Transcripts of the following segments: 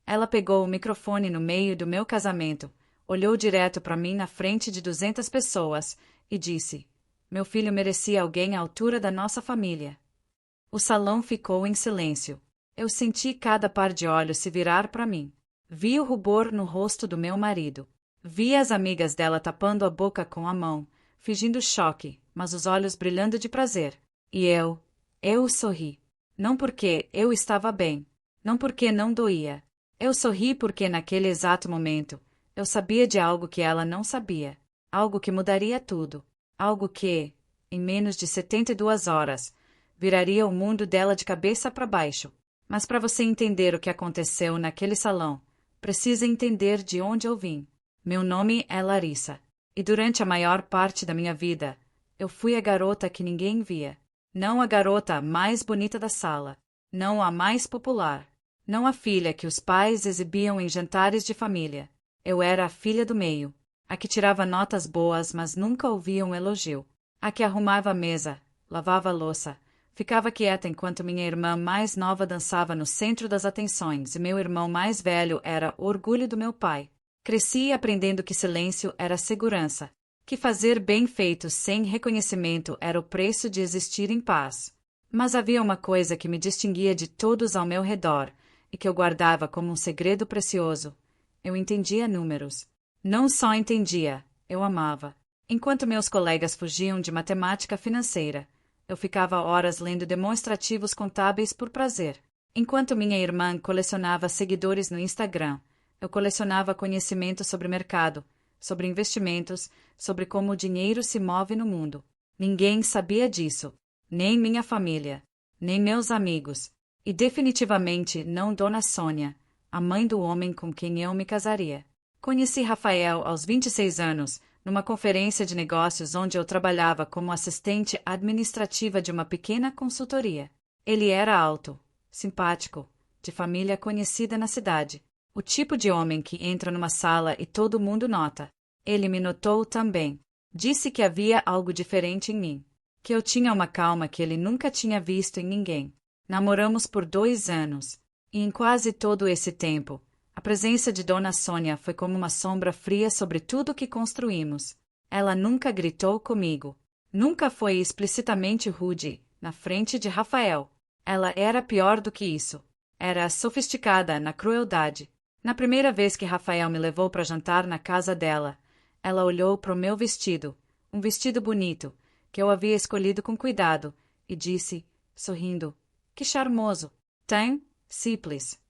Ela pegou o microfone no meio do meu casamento, olhou direto para mim na frente de 200 pessoas e disse: meu filho merecia alguém à altura da nossa família. O salão ficou em silêncio. Eu senti cada par de olhos se virar para mim. Vi o rubor no rosto do meu marido. Vi as amigas dela tapando a boca com a mão, fingindo choque, mas os olhos brilhando de prazer. E eu sorri. Não porque eu estava bem, não porque não doía. Eu sorri porque naquele exato momento, eu sabia de algo que ela não sabia. Algo que mudaria tudo. Algo que, em menos de 72 horas, viraria o mundo dela de cabeça para baixo. Mas para você entender o que aconteceu naquele salão, precisa entender de onde eu vim. Meu nome é Larissa. E durante a maior parte da minha vida, eu fui a garota que ninguém via. Não a garota mais bonita da sala. Não a mais popular. Não a filha que os pais exibiam em jantares de família. Eu era a filha do meio. A que tirava notas boas, mas nunca ouvia um elogio. A que arrumava a mesa, lavava a louça, ficava quieta enquanto minha irmã mais nova dançava no centro das atenções e meu irmão mais velho era o orgulho do meu pai. Cresci aprendendo que silêncio era segurança, que fazer bem feito sem reconhecimento era o preço de existir em paz. Mas havia uma coisa que me distinguia de todos ao meu redor e que eu guardava como um segredo precioso. Eu entendia números. Não só entendia, eu amava. Enquanto meus colegas fugiam de matemática financeira, eu ficava horas lendo demonstrativos contábeis por prazer. Enquanto minha irmã colecionava seguidores no Instagram, eu colecionava conhecimento sobre mercado, sobre investimentos, sobre como o dinheiro se move no mundo. Ninguém sabia disso, nem minha família, nem meus amigos, e definitivamente não Dona Sônia, a mãe do homem com quem eu me casaria. Conheci Rafael aos 26 anos, numa conferência de negócios onde eu trabalhava como assistente administrativa de uma pequena consultoria. Ele era alto, simpático, de família conhecida na cidade. O tipo de homem que entra numa sala e todo mundo nota. Ele me notou também. Disse que havia algo diferente em mim. Que eu tinha uma calma que ele nunca tinha visto em ninguém. Namoramos por 2 anos. E em quase todo esse tempo, a presença de Dona Sônia foi como uma sombra fria sobre tudo que construímos. Ela nunca gritou comigo. Nunca foi explicitamente rude, na frente de Rafael. Ela era pior do que isso. Era sofisticada na crueldade. Na primeira vez que Rafael me levou para jantar na casa dela, ela olhou para o meu vestido, um vestido bonito, que eu havia escolhido com cuidado, e disse, sorrindo, que charmoso. Tem? Simples.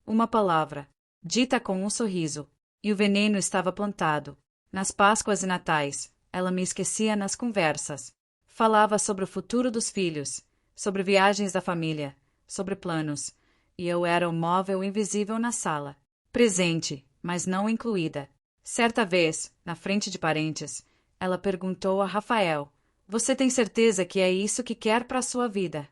Uma palavra, dita com um sorriso, e o veneno estava plantado. Nas Páscoas e Natais, ela me esquecia nas conversas. Falava sobre o futuro dos filhos, sobre viagens da família, sobre planos, e eu era o móvel invisível na sala. Presente, mas não incluída. Certa vez, na frente de parentes, ela perguntou a Rafael, você tem certeza que é isso que quer para a sua vida?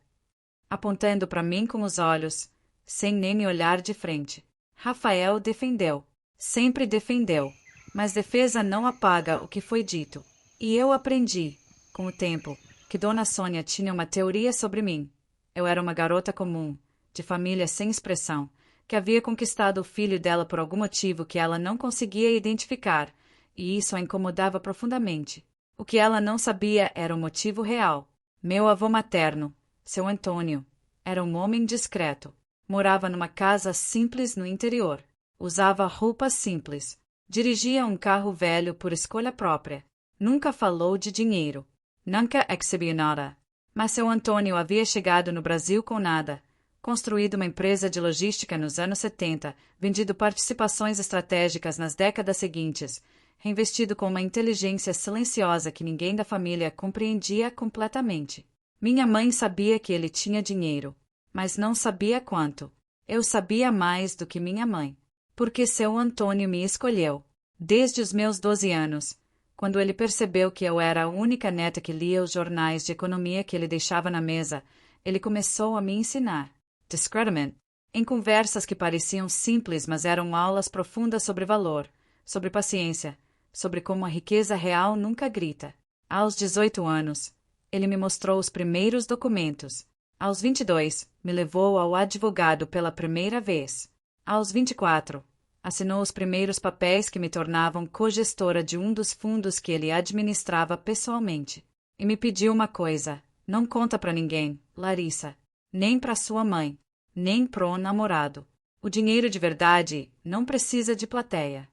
Apontando para mim com os olhos, sem nem me olhar de frente. Rafael defendeu. Sempre defendeu. Mas defesa não apaga o que foi dito. E eu aprendi, com o tempo, que Dona Sônia tinha uma teoria sobre mim. Eu era uma garota comum, de família sem expressão, que havia conquistado o filho dela por algum motivo que ela não conseguia identificar, e isso a incomodava profundamente. O que ela não sabia era o motivo real. Meu avô materno, seu Antônio, era um homem discreto. Morava numa casa simples no interior. Usava roupas simples. Dirigia um carro velho por escolha própria. Nunca falou de dinheiro. Nunca exibia nada. Mas seu Antônio havia chegado no Brasil com nada. Construído uma empresa de logística nos anos 70, vendido participações estratégicas nas décadas seguintes, reinvestido com uma inteligência silenciosa que ninguém da família compreendia completamente. Minha mãe sabia que ele tinha dinheiro, mas não sabia quanto. Eu sabia mais do que minha mãe, porque seu Antônio me escolheu. Desde os meus 12 anos, quando ele percebeu que eu era a única neta que lia os jornais de economia que ele deixava na mesa, ele começou a me ensinar. Discernment, em conversas que pareciam simples, mas eram aulas profundas sobre valor, sobre paciência, sobre como a riqueza real nunca grita. Aos 18 anos, ele me mostrou os primeiros documentos. Aos 22, me levou ao advogado pela primeira vez. Aos 24, assinou os primeiros papéis que me tornavam cogestora de um dos fundos que ele administrava pessoalmente. E me pediu uma coisa: não conta pra ninguém, Larissa, nem pra sua mãe, nem pro namorado. O dinheiro de verdade não precisa de plateia.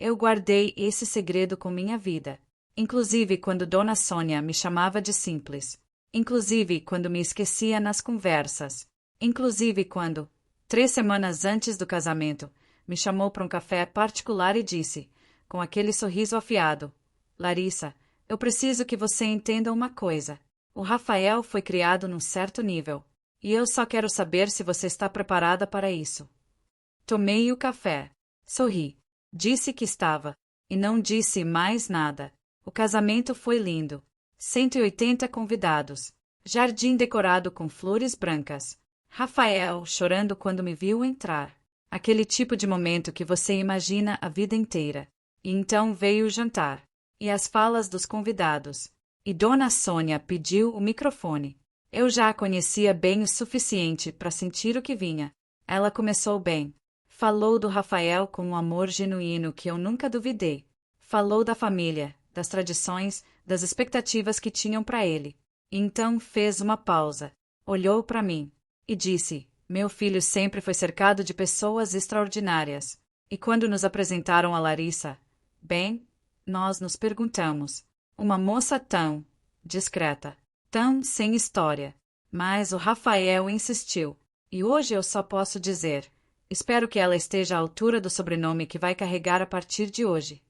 Eu guardei esse segredo com minha vida. Inclusive quando Dona Sônia me chamava de simples. Inclusive quando me esquecia nas conversas. Inclusive quando, 3 semanas antes do casamento, me chamou para um café particular e disse, com aquele sorriso afiado: Larissa, eu preciso que você entenda uma coisa. O Rafael foi criado num certo nível. E eu só quero saber se você está preparada para isso. Tomei o café. Sorri. Disse que estava. E não disse mais nada. O casamento foi lindo. 180 convidados. Jardim decorado com flores brancas. Rafael chorando quando me viu entrar. Aquele tipo de momento que você imagina a vida inteira. E então veio o jantar. E as falas dos convidados. E Dona Sônia pediu o microfone. Eu já a conhecia bem o suficiente para sentir o que vinha. Ela começou bem. Falou do Rafael com um amor genuíno que eu nunca duvidei. Falou da família, das tradições, das expectativas que tinham para ele. E então fez uma pausa. Olhou para mim. E disse: meu filho sempre foi cercado de pessoas extraordinárias. E quando nos apresentaram a Larissa, bem, nós nos perguntamos. Uma moça tão discreta, tão sem história. Mas o Rafael insistiu. E hoje eu só posso dizer: espero que ela esteja à altura do sobrenome que vai carregar a partir de hoje.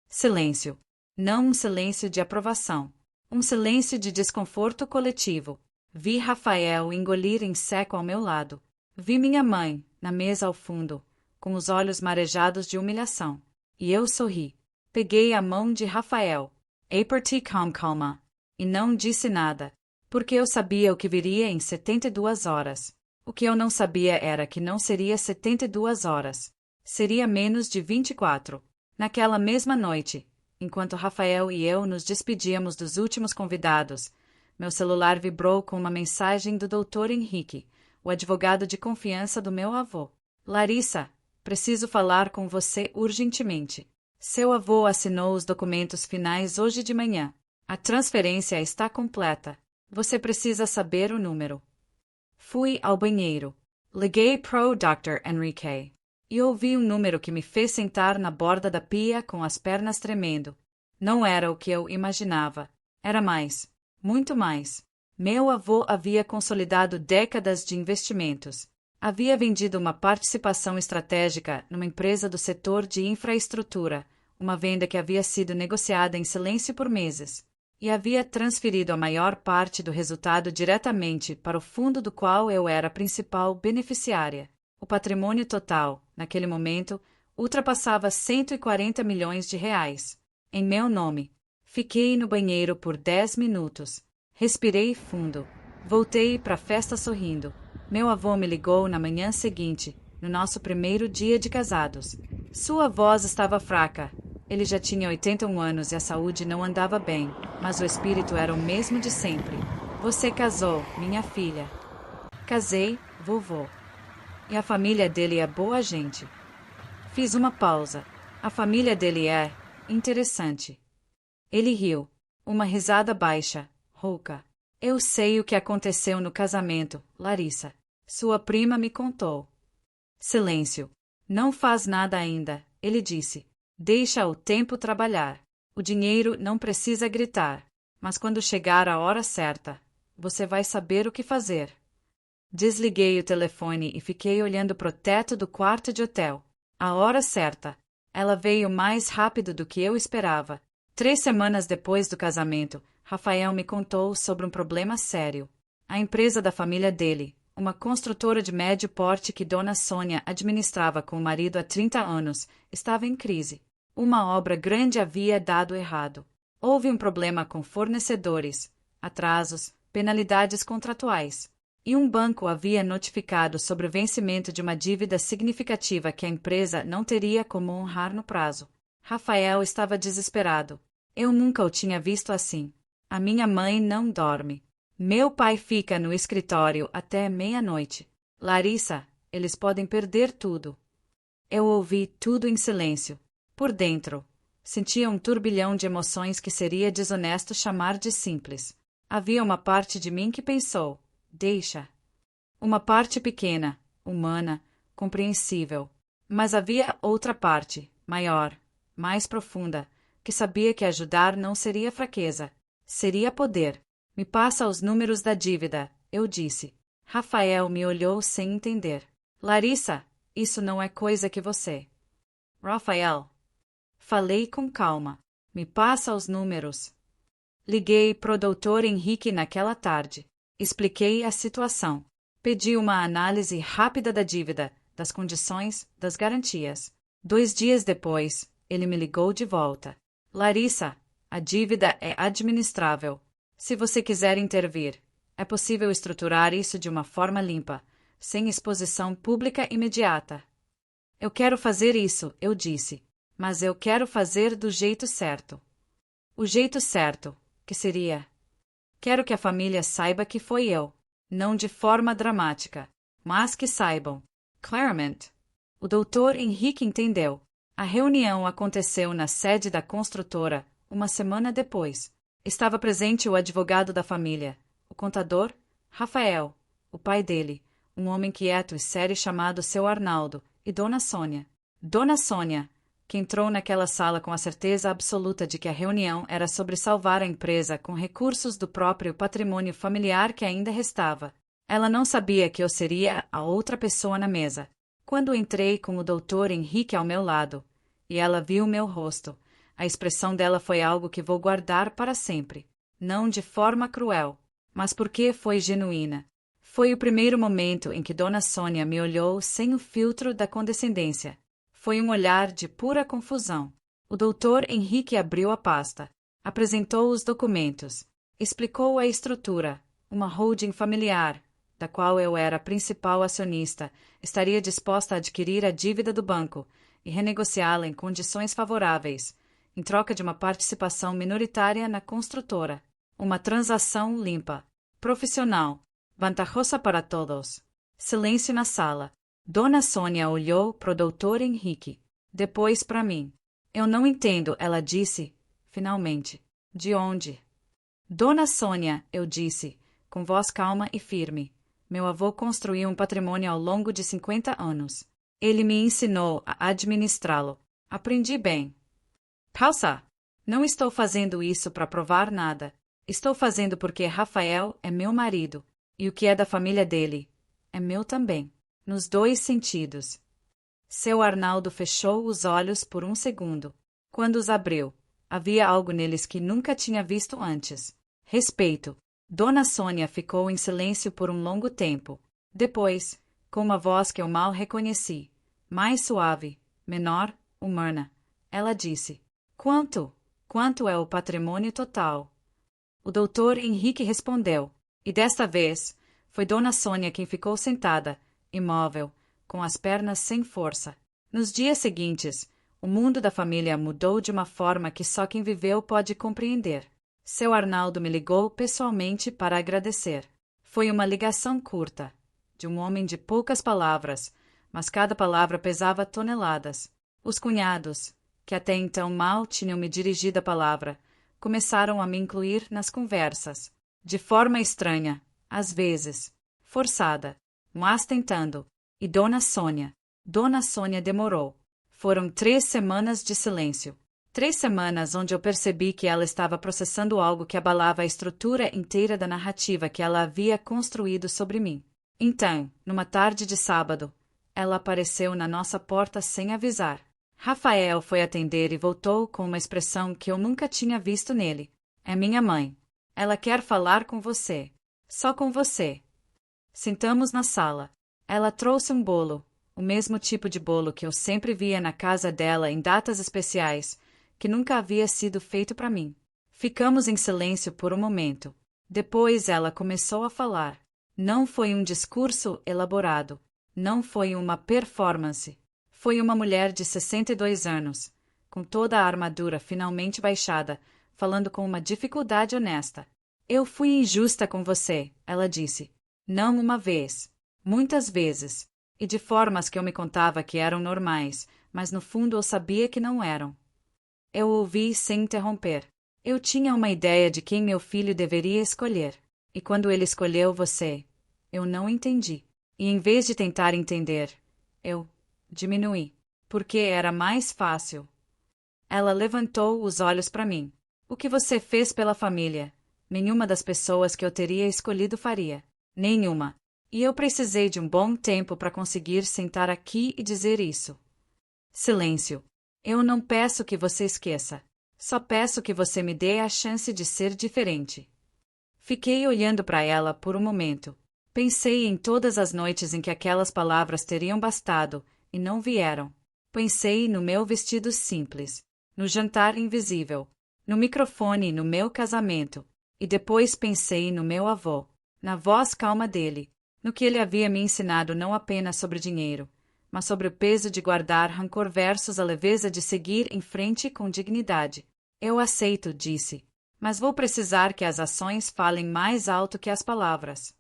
Silêncio. Não um silêncio de aprovação. Um silêncio de desconforto coletivo. Vi Rafael engolir em seco ao meu lado. Vi minha mãe, na mesa ao fundo, com os olhos marejados de humilhação. E eu sorri. Peguei a mão de Rafael. Apertei com calma. E não disse nada, porque eu sabia o que viria em 72 horas. O que eu não sabia era que não seria 72 horas. Seria menos de 24. Naquela mesma noite, enquanto Rafael e eu nos despedíamos dos últimos convidados, meu celular vibrou com uma mensagem do Dr. Henrique, o advogado de confiança do meu avô. Larissa, preciso falar com você urgentemente. Seu avô assinou os documentos finais hoje de manhã. A transferência está completa. Você precisa saber o número. Fui ao banheiro. Liguei pro Dr. Henrique. E ouvi um número que me fez sentar na borda da pia com as pernas tremendo. Não era o que eu imaginava. Era mais. Muito mais. Meu avô havia consolidado décadas de investimentos. Havia vendido uma participação estratégica numa empresa do setor de infraestrutura, uma venda que havia sido negociada em silêncio por meses. E havia transferido a maior parte do resultado diretamente para o fundo do qual eu era a principal beneficiária. O patrimônio total, naquele momento, ultrapassava 140 milhões de reais. Em meu nome. Fiquei no banheiro por 10 minutos. Respirei fundo. Voltei para a festa sorrindo. Meu avô me ligou na manhã seguinte, no nosso primeiro dia de casados. Sua voz estava fraca. Ele já tinha 81 anos e a saúde não andava bem, mas o espírito era o mesmo de sempre. Você casou, minha filha. Casei, vovô. E a família dele é boa gente. Fiz uma pausa. A família dele é interessante. Ele riu. Uma risada baixa, rouca. Eu sei o que aconteceu no casamento, Larissa. Sua prima me contou. Silêncio. Não faz nada ainda, ele disse. Deixa o tempo trabalhar. O dinheiro não precisa gritar. Mas quando chegar a hora certa, você vai saber o que fazer. Desliguei o telefone e fiquei olhando pro teto do quarto de hotel. A hora certa. Ela veio mais rápido do que eu esperava. 3 semanas depois do casamento, Rafael me contou sobre um problema sério. A empresa da família dele, uma construtora de médio porte que Dona Sônia administrava com o marido há 30 anos, estava em crise. Uma obra grande havia dado errado. Houve um problema com fornecedores, atrasos, penalidades contratuais. E um banco havia notificado sobre o vencimento de uma dívida significativa que a empresa não teria como honrar no prazo. Rafael estava desesperado. Eu nunca o tinha visto assim. A minha mãe não dorme. Meu pai fica no escritório até meia-noite. Larissa, Eles podem perder tudo. Eu ouvi tudo em silêncio. Por dentro, sentia um turbilhão de emoções que seria desonesto chamar de simples. Havia uma parte de mim que pensou: deixa. Uma parte pequena, humana, compreensível. Mas havia outra parte, maior, mais profunda, que sabia que ajudar não seria fraqueza, seria poder. Me passa os números da dívida, eu disse. Rafael me olhou sem entender. Larissa, isso não é coisa que você. Rafael. Falei com calma. Me passa os números. Liguei pro Dr. Henrique naquela tarde. Expliquei a situação. Pedi uma análise rápida da dívida, das condições, das garantias. 2 dias depois, ele me ligou de volta. Larissa, a dívida é administrável. Se você quiser intervir, é possível estruturar isso de uma forma limpa, sem exposição pública imediata. Eu quero fazer isso, eu disse, mas eu quero fazer do jeito certo. O jeito certo, que seria? Quero que a família saiba que foi eu, não de forma dramática, mas que saibam. Claramente. O Dr. Henrique entendeu. A reunião aconteceu na sede da construtora, uma semana depois. Estava presente o advogado da família, o contador, Rafael, o pai dele, um homem quieto e sério chamado seu Arnaldo, e Dona Sônia. Dona Sônia, que entrou naquela sala com a certeza absoluta de que a reunião era sobre salvar a empresa com recursos do próprio patrimônio familiar que ainda restava. Ela não sabia que eu seria a outra pessoa na mesa. Quando entrei com o Dr. Henrique ao meu lado, e ela viu meu rosto, a expressão dela foi algo que vou guardar para sempre. Não de forma cruel, mas porque foi genuína. Foi o primeiro momento em que Dona Sônia me olhou sem o filtro da condescendência. Foi um olhar de pura confusão. O Dr. Henrique abriu a pasta, apresentou os documentos, explicou a estrutura, uma holding familiar, da qual eu era a principal acionista, estaria disposta a adquirir a dívida do banco e renegociá-la em condições favoráveis, em troca de uma participação minoritária na construtora. Uma transação limpa, profissional, vantajosa para todos. Silêncio na sala. Dona Sônia olhou pro Dr. Henrique, depois para mim. Eu não entendo, ela disse, finalmente. De onde? Dona Sônia, eu disse, com voz calma e firme. Meu avô construiu um patrimônio ao longo de 50 anos. Ele me ensinou a administrá-lo. Aprendi bem. Pausa! Não estou fazendo isso para provar nada. Estou fazendo porque Rafael é meu marido, e o que é da família dele é meu também. Nos 2 sentidos. Seu Arnaldo fechou os olhos por um segundo. Quando os abriu, havia algo neles que nunca tinha visto antes. Respeito. Dona Sônia ficou em silêncio por um longo tempo. Depois, com uma voz que eu mal reconheci, mais suave, menor, humana, ela disse: Quanto? Quanto é o patrimônio total? O Dr. Henrique respondeu, e desta vez, foi Dona Sônia quem ficou sentada, imóvel, com as pernas sem força. Nos dias seguintes, o mundo da família mudou de uma forma que só quem viveu pode compreender. Seu Arnaldo me ligou pessoalmente para agradecer. Foi uma ligação curta, de um homem de poucas palavras, mas cada palavra pesava toneladas. Os cunhados, que até então mal tinham me dirigido a palavra, começaram a me incluir nas conversas, de forma estranha, às vezes, forçada, mas tentando. E Dona Sônia demorou. Foram 3 semanas de silêncio. 3 semanas onde eu percebi que ela estava processando algo que abalava a estrutura inteira da narrativa que ela havia construído sobre mim. Então, numa tarde de sábado, ela apareceu na nossa porta sem avisar. Rafael foi atender e voltou com uma expressão que eu nunca tinha visto nele. É minha mãe. Ela quer falar com você. Só com você. Sentamos na sala. Ela trouxe um bolo, o mesmo tipo de bolo que eu sempre via na casa dela em datas especiais, que nunca havia sido feito para mim. Ficamos em silêncio por um momento. Depois ela começou a falar. Não foi um discurso elaborado. Não foi uma performance. Foi uma mulher de 62 anos, com toda a armadura finalmente baixada, falando com uma dificuldade honesta. Eu fui injusta com você, ela disse. Não uma vez. Muitas vezes. e de formas que eu me contava que eram normais, mas no fundo eu sabia que não eram. Eu ouvi sem interromper. Eu tinha uma ideia de quem meu filho deveria escolher. E quando ele escolheu você, eu não entendi. E em vez de tentar entender, eu diminuí. Porque era mais fácil. Ela levantou os olhos para mim. O que você fez pela família? Nenhuma das pessoas que eu teria escolhido faria. Nenhuma. E eu precisei de um bom tempo para conseguir sentar aqui e dizer isso. Silêncio. Eu não peço que você esqueça. Só peço que você me dê a chance de ser diferente. Fiquei olhando para ela por um momento. Pensei em todas as noites em que aquelas palavras teriam bastado, e não vieram. Pensei no meu vestido simples, no jantar invisível, no microfone no meu casamento, e depois pensei no meu avô, na voz calma dele, no que ele havia me ensinado não apenas sobre dinheiro, mas sobre o peso de guardar rancor versus a leveza de seguir em frente com dignidade. Eu aceito, disse, mas vou precisar que as ações falem mais alto que as palavras.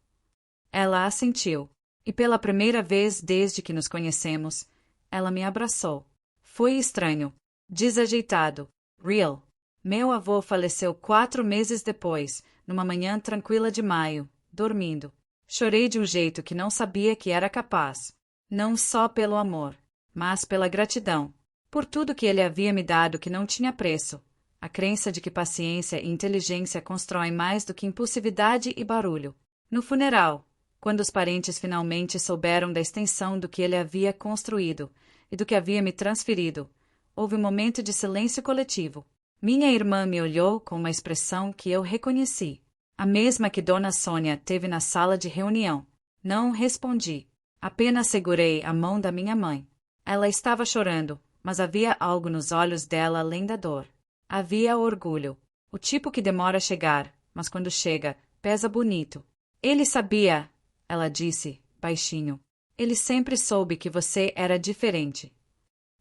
Ela assentiu, e pela primeira vez desde que nos conhecemos, ela me abraçou. Foi estranho, desajeitado, real. Meu avô faleceu 4 meses depois, numa manhã tranquila de maio, dormindo. Chorei de um jeito que não sabia que era capaz. Não só pelo amor, mas pela gratidão. Por tudo que ele havia me dado que não tinha preço. A crença de que paciência e inteligência constroem mais do que impulsividade e barulho. No funeral, quando os parentes finalmente souberam da extensão do que ele havia construído e do que havia me transferido, houve um momento de silêncio coletivo. Minha irmã me olhou com uma expressão que eu reconheci, a mesma que Dona Sônia teve na sala de reunião. Não respondi. Apenas segurei a mão da minha mãe. Ela estava chorando, mas havia algo nos olhos dela além da dor. Havia orgulho, o tipo que demora a chegar, mas quando chega, pesa bonito. Ele sabia, ela disse, baixinho. Ele sempre soube que você era diferente.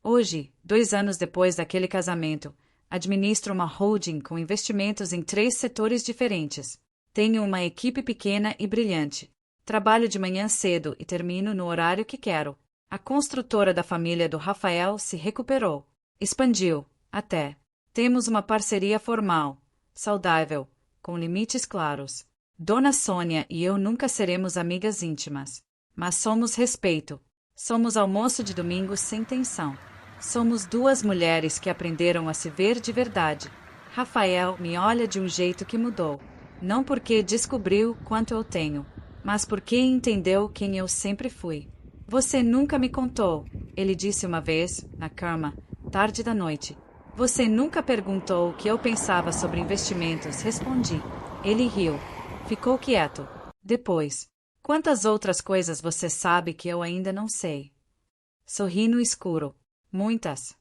Hoje, 2 anos depois daquele casamento, administro uma holding com investimentos em 3 setores diferentes. Tenho uma equipe pequena e brilhante. Trabalho de manhã cedo e termino no horário que quero. A construtora da família do Rafael se recuperou. Expandiu, até. Temos uma parceria formal, saudável, com limites claros. Dona Sônia e eu nunca seremos amigas íntimas. Mas somos respeito. Somos almoço de domingo sem tensão. Somos 2 mulheres que aprenderam a se ver de verdade. Rafael me olha de um jeito que mudou. Não porque descobriu quanto eu tenho, mas porque entendeu quem eu sempre fui. Você nunca me contou, ele disse uma vez, na cama, tarde da noite. Você nunca perguntou o que eu pensava sobre investimentos, respondi. Ele riu. Ficou quieto. Depois. Quantas outras coisas você sabe que eu ainda não sei? Sorri no escuro. Muitas.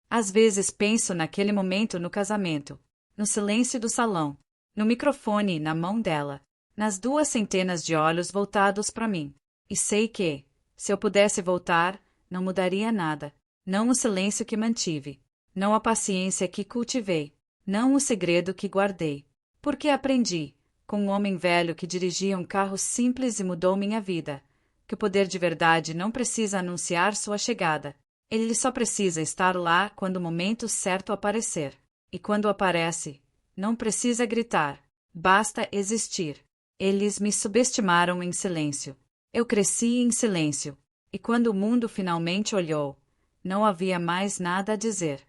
Às vezes penso naquele momento no casamento, no silêncio do salão, no microfone na mão dela, nas 2 centenas de olhos voltados para mim. E sei que, se eu pudesse voltar, não mudaria nada. Não o silêncio que mantive. Não a paciência que cultivei. Não o segredo que guardei. Porque aprendi, com um homem velho que dirigia um carro simples e mudou minha vida, que o poder de verdade não precisa anunciar sua chegada. Ele só precisa estar lá quando o momento certo aparecer. E quando aparece, não precisa gritar. Basta existir. Eles me subestimaram em silêncio. Eu cresci em silêncio. E quando o mundo finalmente olhou, não havia mais nada a dizer.